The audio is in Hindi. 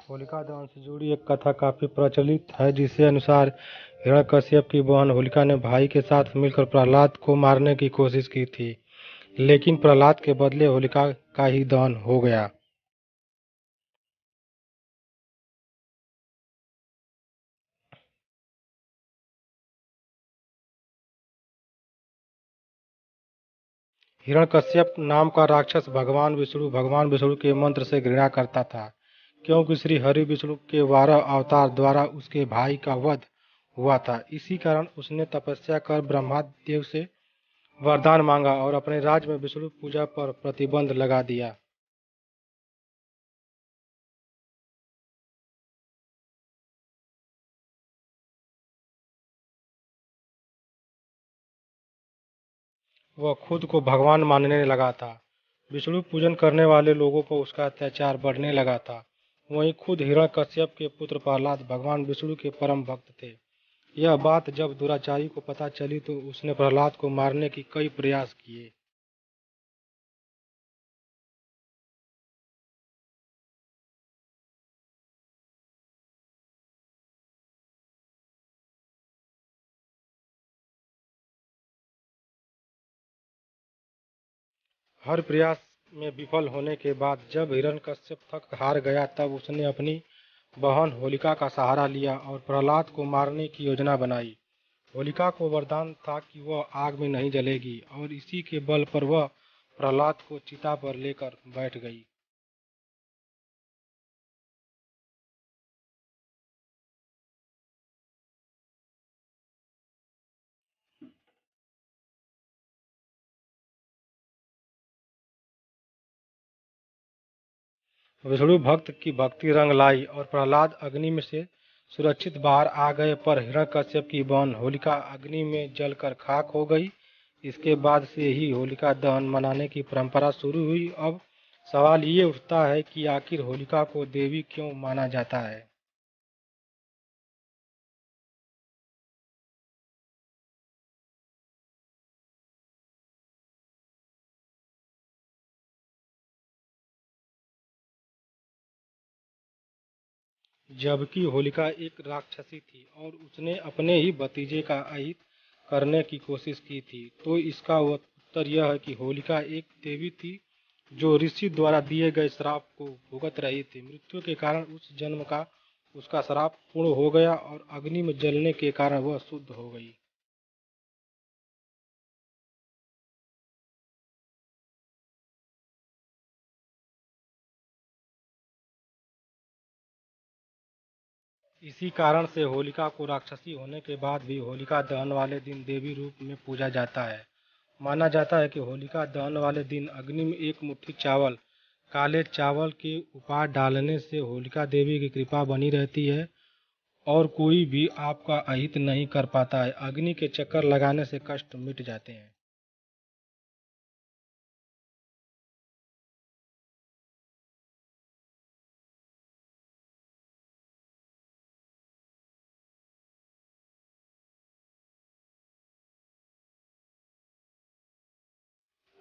होलिका दहन से जुड़ी एक कथा काफी प्रचलित है, जिसके अनुसार हिरण्यकश्यप की बहन होलिका ने भाई के साथ मिलकर प्रहलाद को मारने की कोशिश की थी, लेकिन प्रहलाद के बदले होलिका का ही दहन हो गया। हिरण्यकश्यप नाम का राक्षस भगवान विष्णु के मंत्र से घृणा करता था, क्योंकि श्री हरि विष्णु के 12 अवतार द्वारा उसके भाई का वध हुआ था। इसी कारण उसने तपस्या कर ब्रह्मा देव से वरदान मांगा और अपने राज्य में विष्णु पूजा पर प्रतिबंध लगा दिया। वह खुद को भगवान मानने लगा था। विष्णु पूजन करने वाले लोगों पर उसका अत्याचार बढ़ने लगा था। वहीं खुद हिरण्यकश्यप के पुत्र प्रहलाद भगवान विष्णु के परम भक्त थे। यह बात जब दुराचारी को पता चली तो उसने प्रहलाद को मारने की कई प्रयास किए। हर प्रयास में विफल होने के बाद जब हिरण्यकश्यप थक हार गया, तब उसने अपनी बहन होलिका का सहारा लिया और प्रहलाद को मारने की योजना बनाई। होलिका को वरदान था कि वह आग में नहीं जलेगी और इसी के बल पर वह प्रहलाद को चिता पर लेकर बैठ गई। विष्णु भक्त की भक्ति रंग लाई और प्रहलाद अग्नि में से सुरक्षित बाहर आ गए, पर हिरण्यकश्यप की बहन होलिका अग्नि में जलकर खाक हो गई। इसके बाद से ही होलिका दहन मनाने की परंपरा शुरू हुई। अब सवाल ये उठता है कि आखिर होलिका को देवी क्यों माना जाता है। जबकि होलिका एक राक्षसी थी और उसने अपने ही भतीजे का अहित करने की कोशिश की थी, तो इसका उत्तर यह है कि होलिका एक देवी थी जो ऋषि द्वारा दिए गए श्राप को भुगत रही थी। मृत्यु के कारण उस जन्म का उसका श्राप पूर्ण हो गया और अग्नि में जलने के कारण वह शुद्ध हो गई। इसी कारण से होलिका को राक्षसी होने के बाद भी होलिका दहन वाले दिन देवी रूप में पूजा जाता है। माना जाता है कि होलिका दहन वाले दिन अग्नि में एक मुट्ठी चावल, काले चावल के उपहार डालने से होलिका देवी की कृपा बनी रहती है और कोई भी आपका अहित नहीं कर पाता है। अग्नि के चक्कर लगाने से कष्ट मिट जाते हैं।